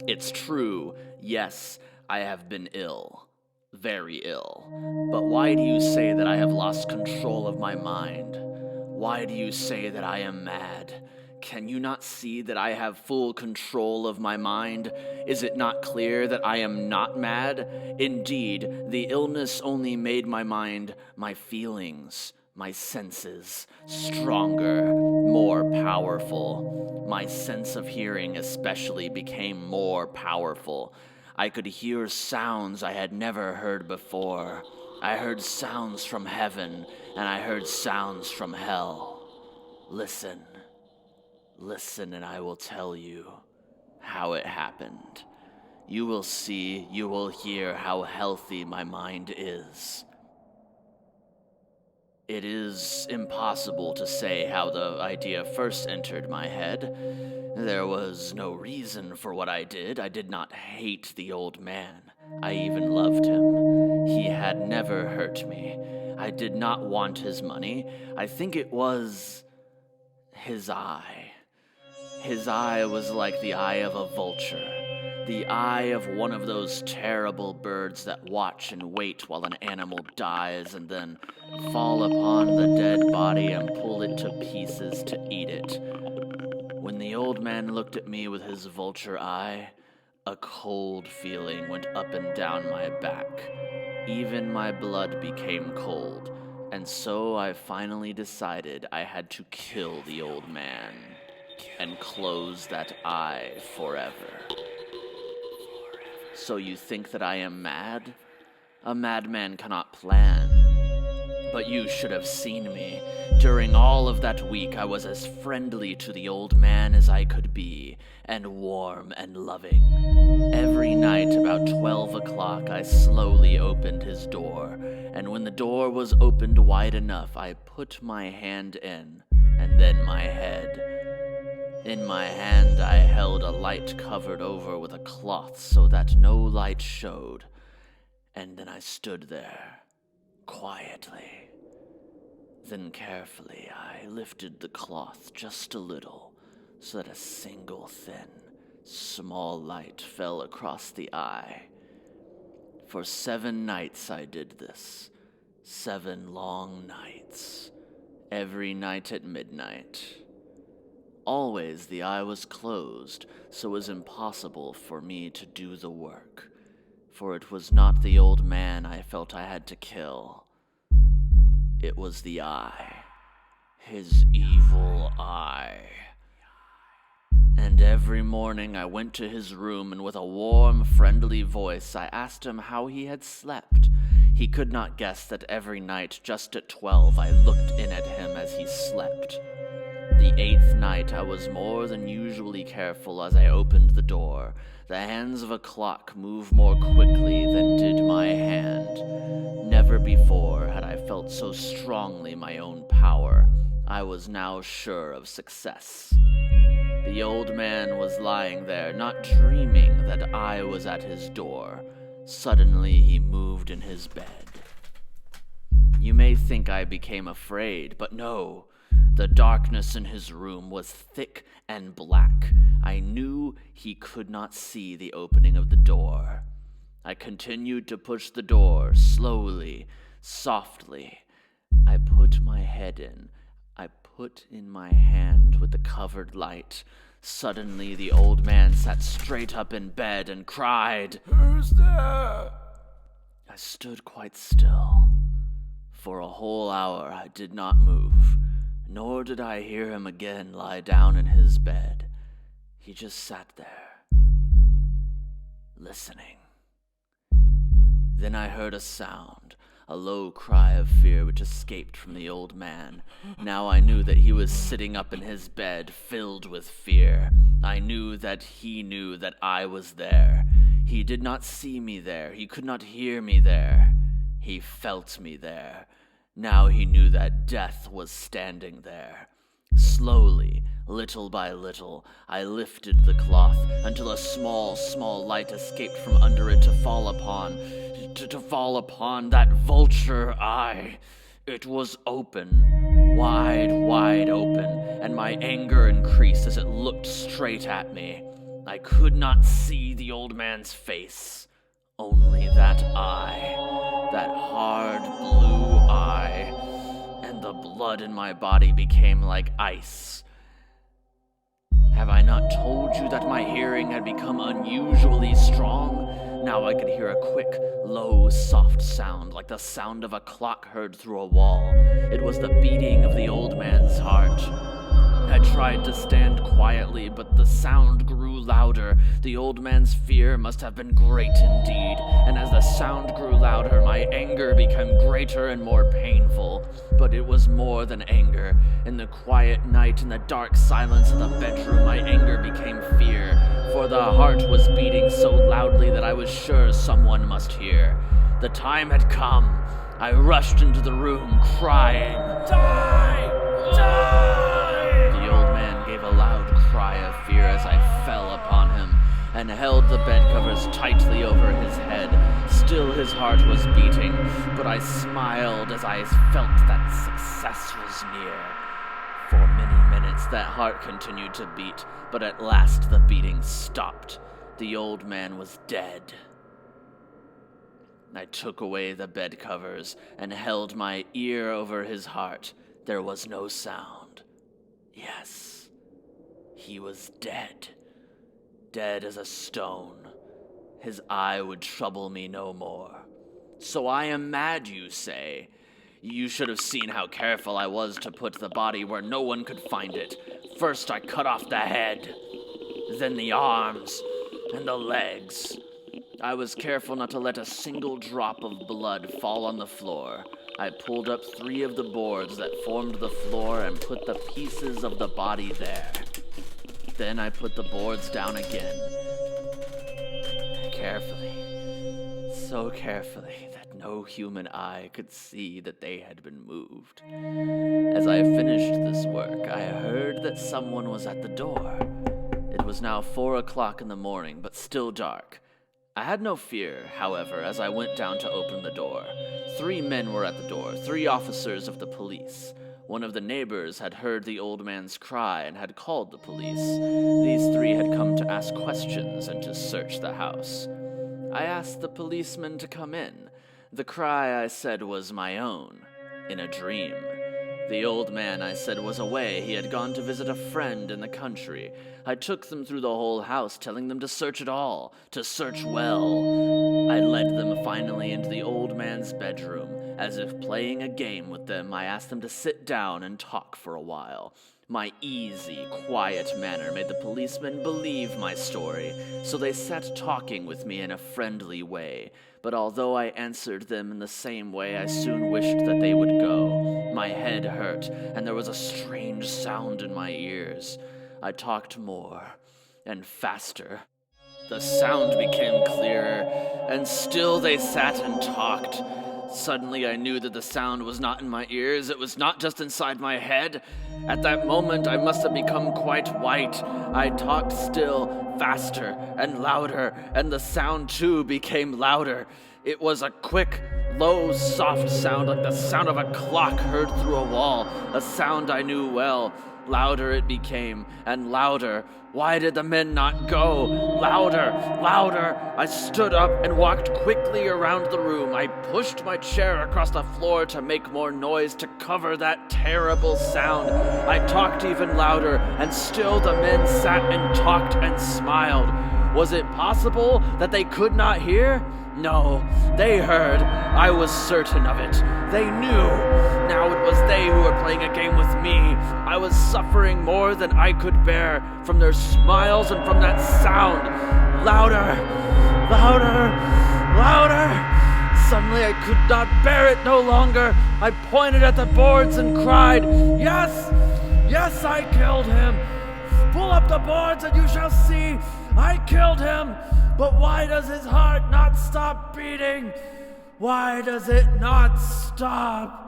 It's true, yes, I have been ill. Very ill. But why do you say that I have lost control of my mind? Why do you say that I am mad? Can you not see that I have full control of my mind? Is it not clear that I am not mad? Indeed, the illness only made my mind, my feelings, my senses stronger, more powerful. My sense of hearing especially became more powerful. I could hear sounds I had never heard before. I heard sounds from heaven, and I heard sounds from hell. Listen. Listen, and I will tell you how it happened. You will see, you will hear how healthy my mind is. It is impossible to say how the idea first entered my head. There was no reason for what I did. I did not hate the old man. I even loved him. He had never hurt me. I did not want his money. I think it was his eye. His eye was like the eye of a vulture. The eye of one of those terrible birds that watch and wait while an animal dies and then fall upon the dead body and pull it to pieces to eat it. When the old man looked at me with his vulture eye, a cold feeling went up and down my back. Even my blood became cold, and so I finally decided I had to kill the old man and close that eye forever. So you think that I am mad? A madman cannot plan. But you should have seen me. During all of that week, I was as friendly to the old man as I could be, and warm and loving. Every night about 12 o'clock, I slowly opened his door, and when the door was opened wide enough, I put my hand in, and then my head. In my hand, I held a light covered over with a cloth so that no light showed, and then I stood there, quietly. Then carefully, I lifted the cloth just a little, so that a single thin, small light fell across the eye. For 7 nights I did this, 7 long nights, every night at midnight. Always the eye was closed, so it was impossible for me to do the work, for it was not the old man I felt I had to kill. It was the eye, his evil eye. And every morning I went to his room, and with a warm, friendly voice I asked him how he had slept. He could not guess that every night, just at 12, I looked in at him as he slept. The 8th night I was more than usually careful as I opened the door. The hands of a clock moved more quickly than did my hand. Never before had I felt so strongly my own power. I was now sure of success. The old man was lying there, not dreaming that I was at his door. Suddenly he moved in his bed. You may think I became afraid, but no. The darkness in his room was thick and black. I knew he could not see the opening of the door. I continued to push the door, slowly, softly. I put my head in. I put in my hand with the covered light. Suddenly the old man sat straight up in bed and cried, "Who's there?" I stood quite still. For a whole hour I did not move. Nor did I hear him again lie down in his bed. He just sat there, listening. Then I heard a sound, a low cry of fear which escaped from the old man. Now I knew that he was sitting up in his bed, filled with fear. I knew that he knew that I was there. He did not see me there. He could not hear me there. He felt me there. Now he knew that death was standing there. Slowly, little by little, I lifted the cloth until a small light escaped from under it to fall upon that vulture eye. It was open, wide open, and my anger increased as it looked straight at me. I could not see the old man's face, only that eye, that hard blue eye, and the blood in my body became like ice. Have I not told you that my hearing had become unusually strong? Now I could hear a quick, low, soft sound, like the sound of a clock heard through a wall. It was the beating of the old man's heart. I tried to stand quietly, but the sound grew louder. The old man's fear must have been great indeed, and as the sound grew louder, my anger became greater and more painful. But it was more than anger. In the quiet night, in the dark silence of the bedroom, my anger became fear, for the heart was beating so loudly that I was sure someone must hear. The time had come. I rushed into the room, crying, "Die! Die!" The old man gave a loud cry of fear as I fell upon him and held the bed covers tightly over his head. Still his heart was beating, but I smiled as I felt that success was near. For many minutes that heart continued to beat, but at last the beating stopped. The old man was dead. I took away the bed covers and held my ear over his heart. There was no sound. Yes, he was dead. Dead as a stone. His eye would trouble me no more. So I am mad, you say? You should have seen how careful I was to put the body where no one could find it. First I cut off the head, then the arms, and the legs. I was careful not to let a single drop of blood fall on the floor. I pulled up 3 of the boards that formed the floor and put the pieces of the body there. Then I put the boards down again. Carefully, so carefully that no human eye could see that they had been moved. As I finished this work, I heard that someone was at the door. It was now 4 o'clock in the morning, but still dark. I had no fear, however, as I went down to open the door. 3 men were at the door, 3 officers of the police. One of the neighbors had heard the old man's cry and had called the police. These 3 had come to ask questions and to search the house. I asked the policeman to come in. The cry, I said, was my own, in a dream. The old man, I said, was away. He had gone to visit a friend in the country. I took them through the whole house, telling them to search it all, to search well. I led them finally into the old man's bedroom. As if playing a game with them, I asked them to sit down and talk for a while. My easy, quiet manner made the policemen believe my story, so they sat talking with me in a friendly way. But although I answered them in the same way, I soon wished that they would go. My head hurt, and there was a strange sound in my ears. I talked more and faster. The sound became clearer, and still they sat and talked. Suddenly I knew that the sound was not in my ears, it was not just inside my head. At that moment I must have become quite white. I talked still, faster and louder, and the sound too became louder. It was a quick, low, soft sound like the sound of a clock heard through a wall, a sound I knew well. Louder it became, and louder. Why did the men not go? Louder, louder. I stood up and walked quickly around the room. I pushed my chair across the floor to make more noise to cover that terrible sound. I talked even louder, and still the men sat and talked and smiled. Was it possible that they could not hear? No, they heard. I was certain of it. They knew. Now it was they who were playing a game with me. I was suffering more than I could bear from their smiles and from that sound. Louder, louder, louder. Suddenly I could not bear it no longer. I pointed at the boards and cried, "Yes, yes, I killed him. Pull up the boards and you shall see. I killed him. But why does his heart not stop beating? Why does it not stop?"